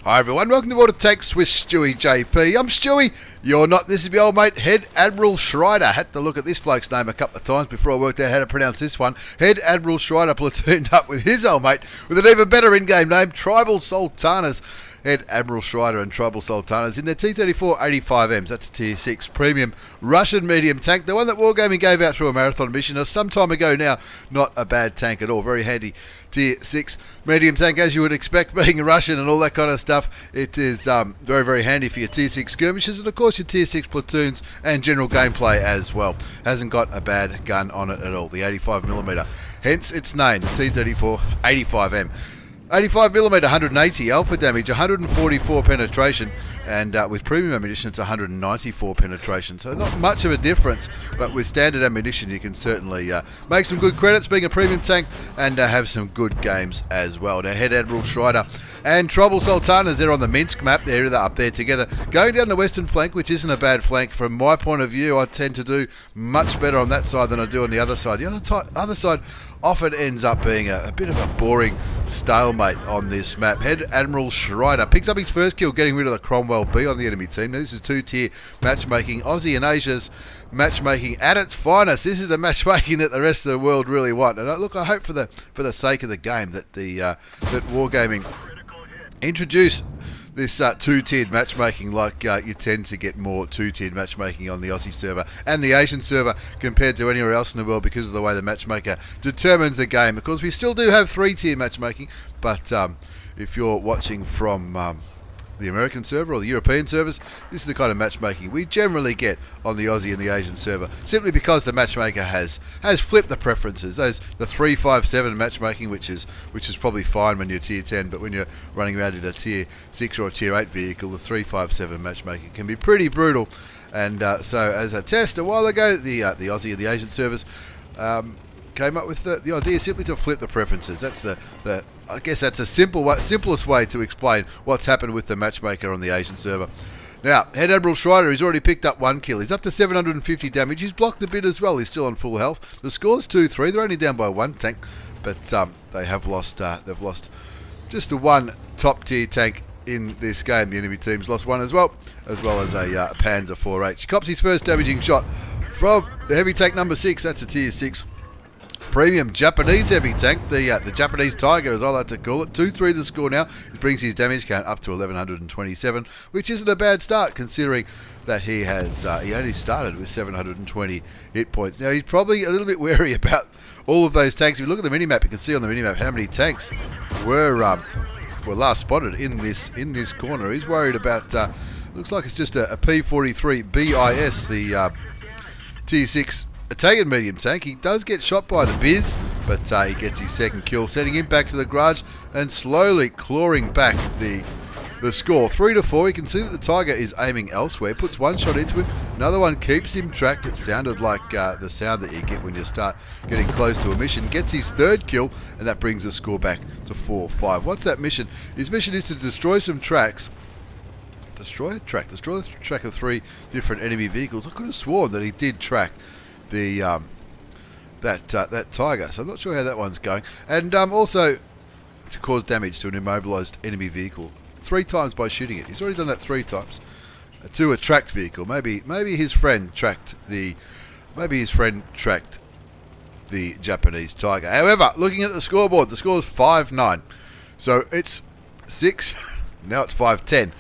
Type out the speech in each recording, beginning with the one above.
Hi everyone, welcome to WOTCCASIA with stewiejp. I'm Stewie, you're not. This is my old mate, Head Admiral Schrider. Had to look at this bloke's name a couple of times before I worked out how to pronounce this one. Head Admiral Schrider platooned up with his old mate with an even better in-game name, Tribal Sultanas. Head Admiral Schrider and Tribal Sultanas in their T3485Ms. That's a Tier 6 premium Russian medium tank. The one that Wargaming gave out through a marathon mission some time ago now. Not a bad tank at all. Very handy Tier 6 medium tank, as you would expect, being Russian and all that kind of stuff. It is very, very handy for your Tier 6 skirmishes and, of course, your Tier 6 platoons and general gameplay as well. Hasn't got a bad gun on it at all, the 85mm. Hence its name, the T3485M. 85mm, 180 alpha damage, 144 penetration, and with premium ammunition it's 194 penetration. So not much of a difference, but with standard ammunition you can certainly make some good credits being a premium tank and have some good games as well. Now, Head Admiral Schrider and Tribal Sultanas, they're on the Minsk map. They're up there together, going down the western flank, which isn't a bad flank. From my point of view, I tend to do much better on that side than I do on the other side. The other side often ends up being a bit of a boring stalemate on this map. Head Admiral Schrider picks up his first kill, getting rid of the Cromwell B on the enemy team. Now, this is two-tier matchmaking. Aussie and Asia's matchmaking at its finest. This is the matchmaking that the rest of the world really want. And look, I hope for the sake of the game that that Wargaming introduce this two-tiered matchmaking, like you tend to get more two-tiered matchmaking on the Aussie server and the Asian server compared to anywhere else in the world because of the way the matchmaker determines the game. Of course, we still do have three-tier matchmaking, but if you're watching from the American server or the European servers, this is the kind of matchmaking we generally get on the Aussie and the Asian server, simply because the matchmaker has flipped the preferences. There's the 357 matchmaking, which is probably fine when you're Tier 10, but when you're running around in a Tier 6 or a Tier 8 vehicle, the 357 matchmaking can be pretty brutal. And so, as a test a while ago, the Aussie and the Asian servers came up with the idea simply to flip the preferences. That's I guess that's the simplest way to explain what's happened with the matchmaker on the Asian server. Now, Head Admiral Schrider, he's already picked up one kill. He's up to 750 damage. He's blocked a bit as well. He's still on full health. The score's 2-3. They're only down by one tank, but they have lost. They've lost just the one top tier tank in this game. The enemy team's lost one as well as a Panzer 4H. He cops his first damaging shot from the heavy tank number 6. That's a Tier 6 premium Japanese heavy tank, the Japanese Tiger, as I like to call it. 2-3 the score now. It brings his damage count up to 1127, which isn't a bad start considering that he only started with 720 hit points. Now, he's probably a little bit wary about all of those tanks. If you look at the minimap, you can see on the minimap how many tanks were last spotted in this corner. He's worried about looks like it's just a P43 BIS, the Tier 6 Italian medium tank. He does get shot by the Biz, but he gets his second kill, sending him back to the garage and slowly clawing back the score. 3-4. You can see that the Tiger is aiming elsewhere. Puts one shot into him, another one keeps him tracked. It sounded like the sound that you get when you start getting close to a mission. Gets his third kill, and that brings the score back to 4-5. What's that mission? His mission is to destroy some tracks. Destroy the track of 3 different enemy vehicles. I could have sworn that he did track that Tiger, so I'm not sure how that one's going. And also to cause damage to an immobilized enemy vehicle 3 times by shooting it. He's already done that 3 times to a tracked vehicle. Maybe his friend tracked the Japanese Tiger. However, looking at the scoreboard, the score is 5-9, so it's 6. Now it's 5-10,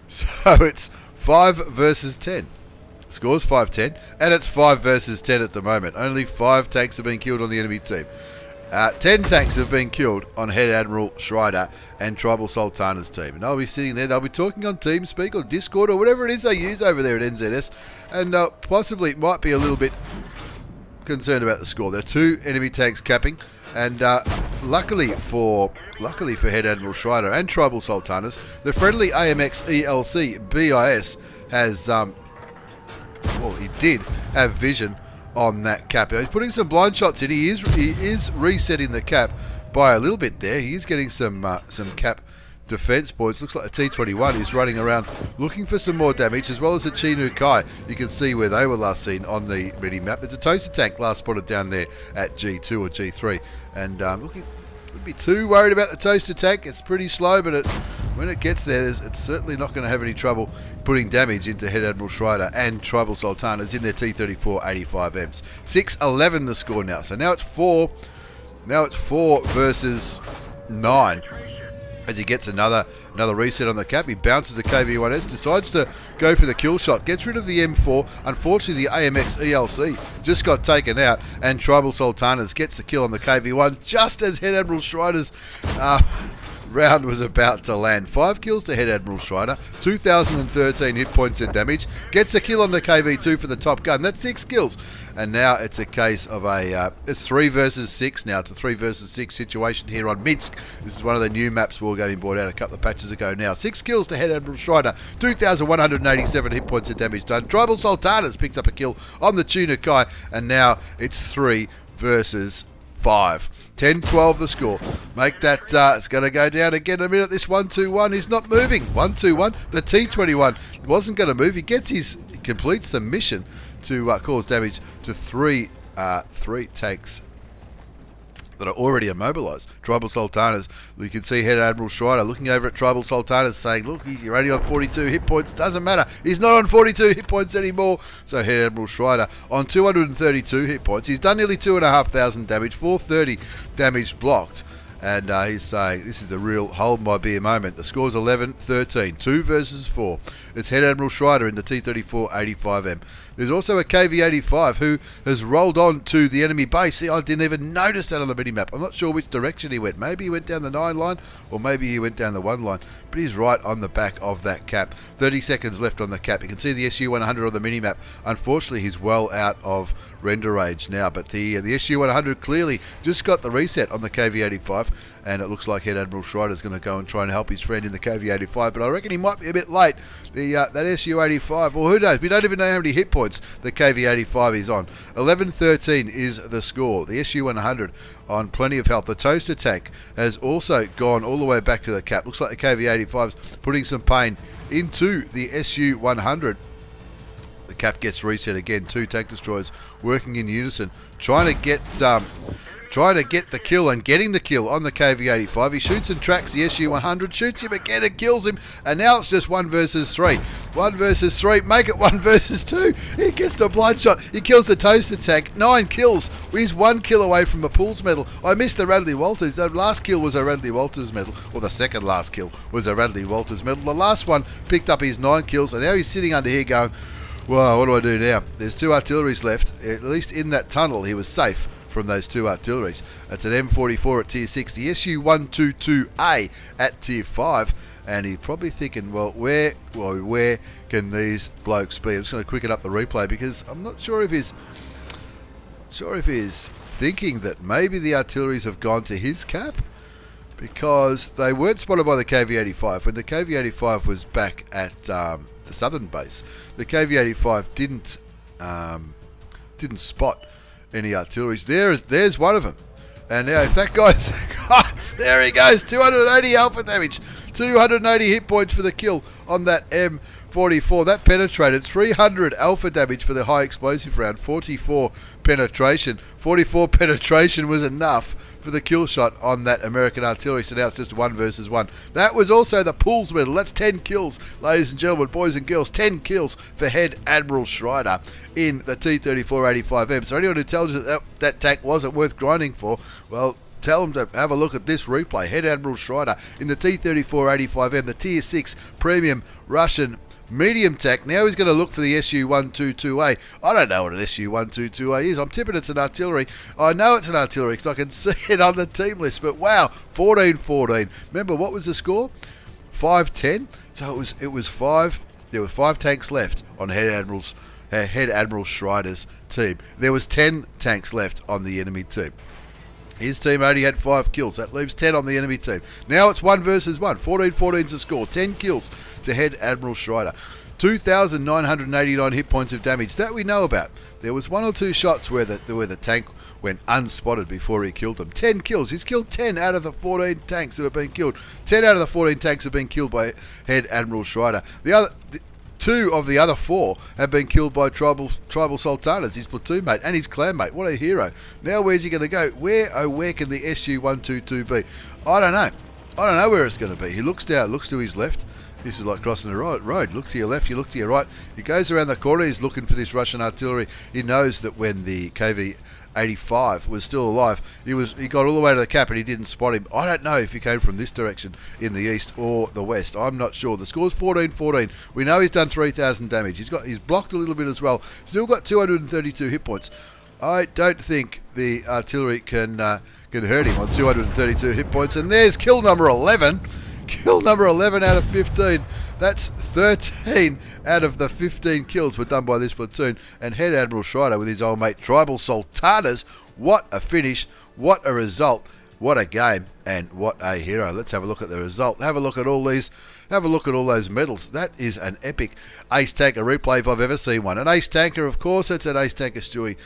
so it's 5 versus 10. Score's 5-10, and it's 5 versus 10 at the moment. Only 5 tanks have been killed on the enemy team. 10 tanks have been killed on Head Admiral Schrider and Tribal Sultana's team. And they'll be sitting there, they'll be talking on TeamSpeak or Discord or whatever it is they use over there at NZS, and possibly might be a little bit concerned about the score. There are 2 enemy tanks capping, and luckily for Head Admiral Schrider and Tribal Sultanas, the friendly AMX ELC BIS has he did have vision on that cap. He's putting some blind shots in. He is resetting the cap by a little bit there. He is getting some cap defense points. Looks like a T21 is running around looking for some more damage, as well as a Chinook Kai. You can see where they were last seen on the mini map. There's a toaster tank last spotted down there at G2 or G3, and looking, wouldn't be too worried about the toaster tank. It's pretty slow, but it when it gets there, it's certainly not going to have any trouble putting damage into Head Admiral Schrider and Tribal Sultanas in their T3485Ms. 6-11 the score now. So now it's 4. Now it's 4 versus 9. As he gets another reset on the cap, he bounces the KV-1S, decides to go for the kill shot, gets rid of the M4. Unfortunately, the AMX ELC just got taken out, and Tribal Sultanas gets the kill on the KV-1 just as Head Admiral Schrider's round was about to land. 5 kills to Head Admiral Schrider, 2,013 hit points of damage. Gets a kill on the KV-2 for the top gun. That's 6 kills. And now it's a case of it's 3 versus 6 now. It's a 3 versus 6 situation here on Minsk. This is one of the new maps Wargaming brought out a couple of patches ago now. 6 kills to Head Admiral Schrider, 2,187 hit points of damage done. Tribal Sultanas picks up a kill on the Tuna Kai, and now it's 3 versus 5. 10-12 the score. Make that, it's going to go down again in a minute. This 1-2-1 is not moving. 1-2-1. The T21 wasn't going to move. He completes the mission to cause damage to three tanks that are already immobilised. Tribal Sultanas, you can see Head Admiral Schrider looking over at Tribal Sultanas saying, look, you're only on 42 hit points. Doesn't matter. He's not on 42 hit points anymore. So Head Admiral Schrider on 232 hit points. He's done nearly 2,500 damage, 430 damage blocked. And he's saying, this is a real hold my beer moment. The score's 11-13, 2 versus 4. It's Head Admiral Schrider in the T3485M. There's also a KV-85 who has rolled on to the enemy base. See, I didn't even notice that on the mini-map. I'm not sure which direction he went. Maybe he went down the 9 line, or maybe he went down the 1 line. But he's right on the back of that cap. 30 seconds left on the cap. You can see the SU-100 on the mini-map. Unfortunately, he's well out of render range now. But the SU-100 clearly just got the reset on the KV-85. And it looks like Head Admiral Schrider is going to go and try and help his friend in the KV-85. But I reckon he might be a bit late. That SU-85, or who knows? We don't even know how many hit points the KV-85 is on. 11-13 is the score. The SU-100 on plenty of health. The toaster tank has also gone all the way back to the cap. Looks like the KV-85 is putting some pain into the SU-100. The cap gets reset again. 2 tank destroyers working in unison, trying to get the kill and getting the kill on the KV-85. He shoots and tracks the SU-100, shoots him again and kills him, and now it's just 1 versus 3. 1 versus 3, make it 1 versus 2. He gets the blind shot, he kills the toaster tank, 9 kills. He's 1 kill away from a Pools medal. I missed the Radley Walters. The last kill was a Radley Walters medal, or the second last kill was a Radley Walters medal. The last one picked up his 9 kills, and now he's sitting under here going, wow, what do I do now? There's 2 artilleries left. At least in that tunnel he was safe from those 2 artilleries. That's an M44 at tier 6, the SU-122A at tier 5, and he's probably thinking, well, where can these blokes be? I'm just going to quicken up the replay because I'm not sure if he's thinking that maybe the artilleries have gone to his cap, because they weren't spotted by the KV-85 when the KV-85 was back at the southern base. The KV-85 didn't spot any artilleries. There's one of them. And now if that guy's there he goes, 280 alpha damage, 280 hit points for the kill on that M44. That penetrated 300 alpha damage for the high explosive round, 44 penetration. 44 penetration was enough for the kill shot on that American artillery. So now it's just 1 versus 1. That was also the Pools medal. That's 10 kills, ladies and gentlemen, boys and girls. 10 kills for Head Admiral Schrider in the T3485M. So anyone who tells you that tank wasn't worth grinding for, well, tell them to have a look at this replay. Head Admiral Schrider in the T3485M, the tier 6 premium Russian medium tank. Now he's going to look for the SU-122A. I don't know what an SU-122A is. I'm tipping it's an artillery. I know it's an artillery because I can see it on the team list. But wow, 14-14. Remember, what was the score? 5-10. So it was 5. There were 5 tanks left on Head Admiral Schrider's team. There was 10 tanks left on the enemy team. His team only had 5 kills. That leaves 10 on the enemy team. Now it's 1 versus 1. 14-14 is the score. 10 kills to Head Admiral Schrider. 2,989 hit points of damage. That we know about. There was 1 or 2 shots where the tank went unspotted before he killed them. 10 kills. He's killed 10 out of the 14 tanks that have been killed. 10 out of the 14 tanks have been killed by Head Admiral Schrider. 2 of the other 4 have been killed by Tribal Sultanas, his platoon mate and his clan mate. What a hero. Now where's he going to go? Where can the SU-122 be? I don't know. I don't know where it's going to be. He looks down, looks to his left. This is like crossing the road. Look to your left, you look to your right. He goes around the corner. He's looking for this Russian artillery. He knows that when the KV-85 was still alive, he got all the way to the cap and he didn't spot him. I don't know if he came from this direction in the east or the west. I'm not sure. The score's 14-14. We know he's done 3,000 damage. He's blocked a little bit as well. Still got 232 hit points. I don't think the artillery can hurt him on 232 hit points. And there's kill number 11. Kill number 11 out of 15. That's 13 out of the 15 kills were done by this platoon. And Head Admiral Schrider with his old mate Tribal Sultanas. What a finish. What a result. What a game. And what a hero. Let's have a look at the result. Have a look at all these. Have a look at all those medals. That is an epic ace tanker replay if I've ever seen one. An ace tanker, of course. It's an ace tanker Stewie.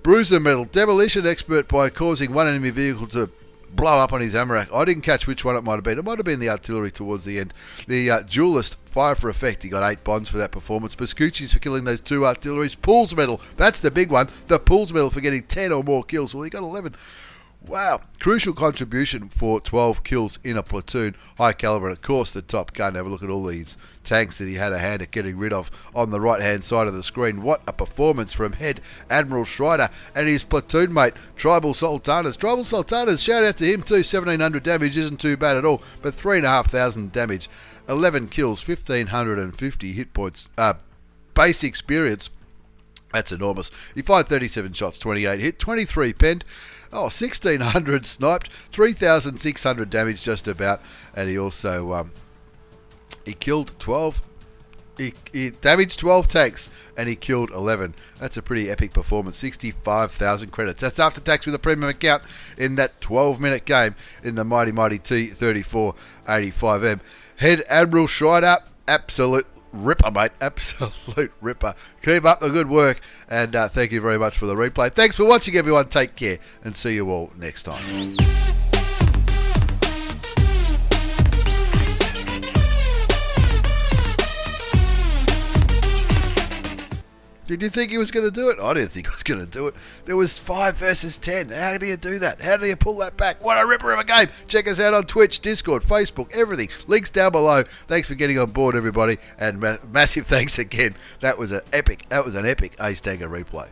Bruiser medal. Demolition expert by causing one enemy vehicle to blow up on his AMRAC. I didn't catch which one it might have been. It might have been the artillery towards the end. The duelist, fire for effect. He got 8 bonds for that performance. Pascucci's for killing those 2 artilleries. Pools medal. That's the big one. The Pools medal for getting 10 or more kills. Well, he got 11. Wow. Crucial contribution for 12 kills in a platoon. High caliber. And of course, the top gun. Have a look at all these tanks that he had a hand at getting rid of on the right-hand side of the screen. What a performance from Head Admiral Schrider and his platoon mate, Tribal Sultanas. Tribal Sultanas, shout out to him too. 1,700 damage isn't too bad at all, but 3,500 damage. 11 kills, 1,550 hit points. Base experience. That's enormous. He fired 37 shots, 28 hit, 23 penned. 1,600 sniped, 3,600 damage just about, and he also he killed 12. He damaged 12 tanks and he killed 11. That's a pretty epic performance. 65,000 credits. That's after tax with a premium account in that 12-minute game in the mighty T3485M. Head Admiral Schrider, absolute ripper, mate. Absolute ripper. Keep up the good work, and thank you very much for the replay. Thanks for watching, everyone. Take care, and see you all next time. Did you think he was going to do it? I didn't think he was going to do it. There was 5 versus 10. How do you do that? How do you pull that back? What a ripper of a game. Check us out on Twitch, Discord, Facebook, everything. Links down below. Thanks for getting on board, everybody. And massive thanks again. That was an epic ace tanker replay.